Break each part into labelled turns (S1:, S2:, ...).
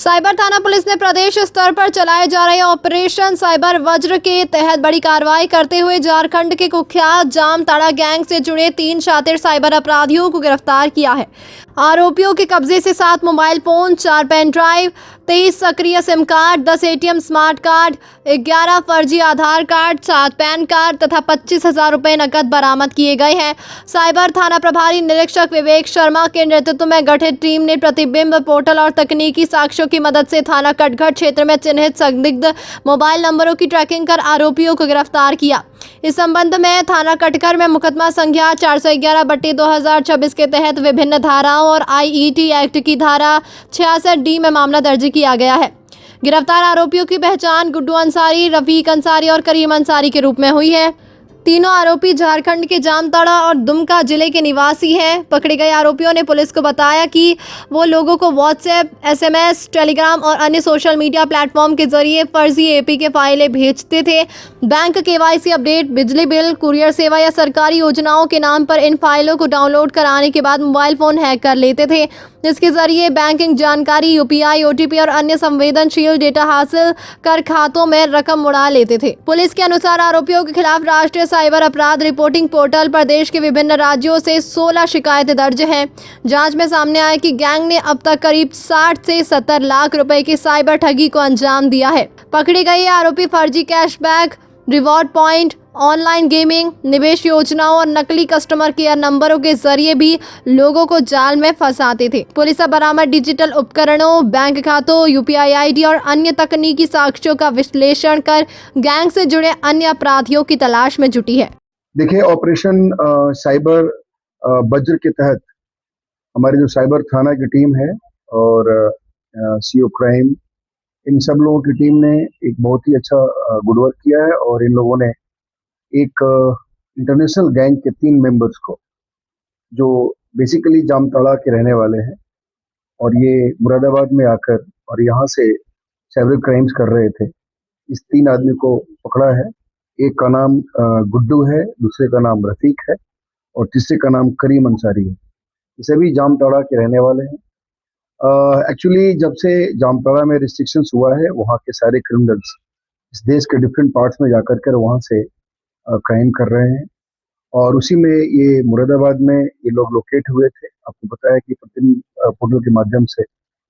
S1: Cyber थाना police ने प्रदेश स्तर पर चलाए जा रहे ऑपरेशन साइबर वज्र के तहत बड़ी कार्रवाई करते हुए झारखंड के कुख्यात जामताड़ा गैंग से जुड़े 3 शातिर साइबर अपराधियों को गिरफ्तार किया है। आरोपियों के कब्जे से 7 मोबाइल फोन, 4 पेन ड्राइव, 23 सक्रिय SIM card, 10 ATM smart card, 11 फर्जी आधार कार्ड, 7 पैन कार्ड तथा 25,000 रुपए नकद बरामद किए गए हैं। साइबर थाना प्रभारी निरीक्षक विवेक शर्मा के नेतृत्व में गठित टीम ने प्रतिबिंब पोर्टल और तकनीकी साक्ष्यों की मदद से थाना कटघर क्षेत्र में चिन्हित संदिग्ध मोबाइल नंबरों की ट्रैकिंग कर आरोपियों को गिरफ्तार किया। इस संबंध में थाना कटघर में मुकदमा संख्या 411/2026 के तहत विभिन्न धाराओं और आईईटी एक्ट की धारा 66D में मामला दर्ज किया गया है। गिरफ्तार आरोपियों की पहचान गुड्डू अंसारी, रफीक अंसारी और करीम अंसारी के रूप में हुई है। तीनों आरोपी झारखंड के जामताड़ा और दुमका जिले के निवासी हैं। पकड़े गए आरोपियों ने पुलिस को बताया कि वो लोगों को व्हाट्सएप, एसएमएस, टेलीग्राम और अन्य सोशल मीडिया प्लेटफॉर्म के जरिए फर्जी एपीके फाइलें भेजते थे। बैंक केवाईसी अपडेट, बिजली बिल, कुरियर सेवा या सरकारी योजनाओं के नाम पर इन फाइलों को डाउनलोड कराने के बाद मोबाइल फोन हैक कर लेते थे। इसके जरिए बैंकिंग जानकारी, यूपीआई, ओटीपी और अन्य संवेदनशील डेटा हासिल कर खातों में रकम उड़ा लेते थे। पुलिस के अनुसार आरोपियों के खिलाफ राष्ट्रीय साइबर अपराध रिपोर्टिंग पोर्टल पर देश के विभिन्न राज्यों से 16 शिकायतें दर्ज हैं। जांच में सामने आया कि गैंग ने अब तक करीब 60 से 70 लाख रुपए की साइबर ठगी को अंजाम दिया है। पकड़े गए आरोपी फर्जी cashback, reward point, online gaming, निवेश योजनाओं और नकली कस्टमर केयर नंबरों के जरिए भी लोगों को जाल में फंसाते थे। पुलिस अब बरामद डिजिटल उपकरणों, बैंक खातों, यूपीआई आईडी और अन्य तकनीकी साक्ष्यों का विश्लेषण कर गैंग से जुड़े अन्य अपराधियों की तलाश में जुटी है।
S2: देखिए, ऑपरेशन साइबर वज्र के तहत हमारी जो साइबर थाना की टीम है और सीओ क्राइम, इन सब लोगों की टीम ने एक बहुत ही अच्छा गुड वर्क किया है और इन लोगों ने एक इंटरनेशनल गैंग के 3 मेंबर्स को, जो बेसिकली जामताड़ा के रहने वाले हैं और ये मुरादाबाद में आकर और यहाँ से साइबर क्राइम्स कर रहे थे, इस 3 आदमी को पकड़ा है। एक का नाम गुड्डू है, दूसरे का नाम रफीक है और तीसरे का नाम करीम अंसारी है। ये सभी जामताड़ा के रहने वाले हैं। एक्चुअली जब से जामताड़ा में रिस्ट्रिक्शंस हुआ है, वहाँ के सारे क्रिमिनल्स इस देश के डिफरेंट पार्ट्स में जाकर कर वहाँ से क्राइम कर रहे हैं और उसी में ये मुरादाबाद में ये लोग लोकेट हुए थे। आपको पता है कि प्रतिदिन पोर्टल के माध्यम से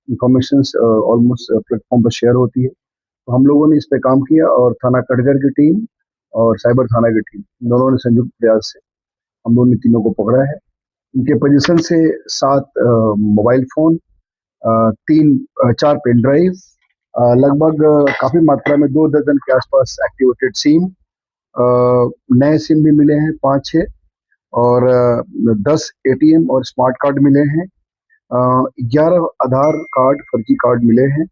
S2: इंफॉर्मेशंस ऑलमोस्ट प्लेटफॉर्म पर शेयर होती है। तो हम लोगों ने इस पे काम किया और थाना कटघर की टीम और साइबर थाना की टीम, दोनों ने संयुक्त प्रयास से हम लोगों ने तीनों को पकड़ा है। इनके पोजीशन से 7 मोबाइल फोन, 4 पेन ड्राइव, लगभग काफी मात्रा में 2 दर्जन के आसपास एक्टिवेटेड सिम, नए सिम भी मिले हैं 5-6 और 10 एटीएम और स्मार्ट कार्ड मिले हैं, 11 आधार कार्ड फर्जी कार्ड मिले हैं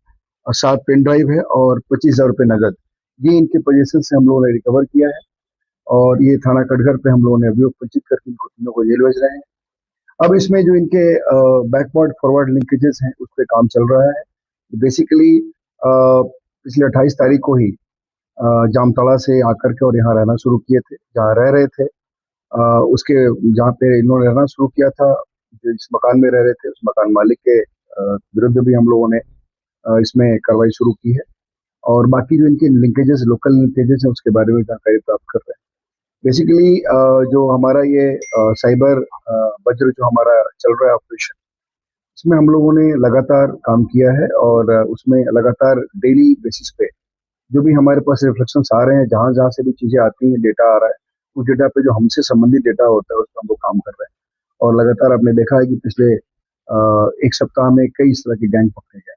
S2: और 7 पेन ड्राइव है और 25,000 रुपये नगद। ये इनके पोजीशन से हम लोगों ने रिकवर किया है और ये थाना कटघर पे हम लोगों ने अभियोग पंजीकृत करके इनको तीनों को जेल भेज रहे हैं। अब इसमें जो इनके बैकवर्ड फॉरवर्ड लिंकेजेस हैं उस पर काम चल रहा है। बेसिकली पिछले 28 तारीख को ही जामताड़ा से आकर के और यहाँ रहना शुरू किए थे, जहाँ रह रहे थे उसके जहाँ पे इन्होंने रहना शुरू किया था, जिस मकान में रह रहे थे उस मकान मालिक के विरुद्ध भी हम लोगों ने इसमें कार्रवाई शुरू की है और बाकी जो इनके लिंकेजेस, लोकल लिंकेजेस हैं उसके बारे में जानकारी प्राप्त कर रहे हैं। बेसिकली जो हमारा ये साइबर वज्र जो हमारा चल रहा है ऑपरेशन, इसमें हम लोगों ने लगातार काम किया है और उसमें लगातार डेली बेसिस पे जो भी हमारे पास रिफ्लेक्शंस आ रहे हैं, जहाँ जहाँ से भी चीजें आती हैं, डेटा आ रहा है, उस डेटा पे जो हमसे संबंधित डेटा होता है उस पर हम लोग काम कर रहे हैं और लगातार आपने देखा है कि पिछले 1 सप्ताह में कई इस तरह के गैंग पकड़े गए।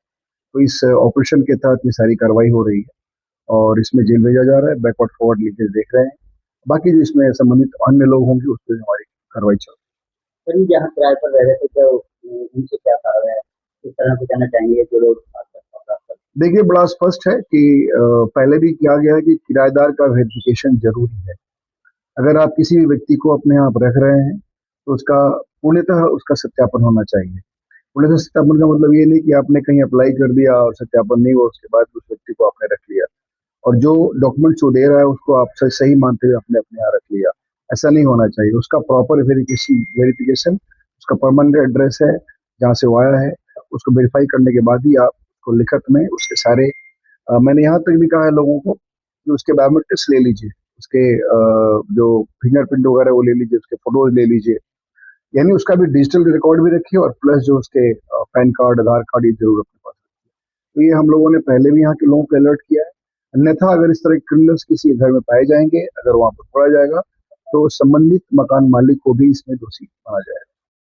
S2: तो इस ऑपरेशन के तहत ये सारी कार्रवाई हो रही है और इसमें जेल भेजा जा रहा है, बैकवर्ड फॉरवर्ड लिंकेज देख रहे हैं। बाकी जो इसमें संबंधित अन्य लोग होंगे उस पर हमारी कार्रवाई चल रही है।
S3: सर, जहाँ किराए पर रह रहे थे तो उनसे क्या कार्रवाई है, इस तरह से कहना चाहेंगे जो लोग?
S2: देखिए, बड़ा स्पष्ट है कि पहले भी किया गया है कि किराएदार का वेरिफिकेशन जरूरी है। अगर आप किसी भी व्यक्ति को अपने यहाँ रख रहे हैं तो उसका पूर्णतः उसका सत्यापन होना चाहिए। पूर्णतः सत्यापन का मतलब ये नहीं कि आपने कहीं अप्लाई कर दिया और सत्यापन नहीं हुआ, उसके बाद उस व्यक्ति को आपने रख लिया और जो डॉक्यूमेंट जो दे रहा है उसको आप सही मानते हुए अपने अपने यहाँ रख लिया। ऐसा नहीं होना चाहिए। उसका प्रॉपर वेरिफिकेशन, उसका परमानेंट एड्रेस है जहाँ से वो आया है, उसको वेरीफाई करने के बाद ही आप को लिखित में उसके सारे मैंने यहाँ तक भी कहा है लोगों को कि उसके बायोमेट्रिक्स ले लीजिए, उसके जो फिंगरप्रिंट वगैरह वो ले लीजिए, उसके फोटोज ले लीजिए, यानी उसका भी डिजिटल रिकॉर्ड भी रखिए और प्लस जो उसके पैन कार्ड, आधार कार्ड ये जरूर अपने पास रखिए। तो ये हम लोगों ने पहले भी यहाँ के लोगों को अलर्ट किया है। अन्यथा अगर इस तरह के क्रिमिनल्स किसी घर में पाए जाएंगे, अगर वहां पर पकड़ा जाएगा तो संबंधित मकान मालिक को भी इसमें दोषी माना जाएगा।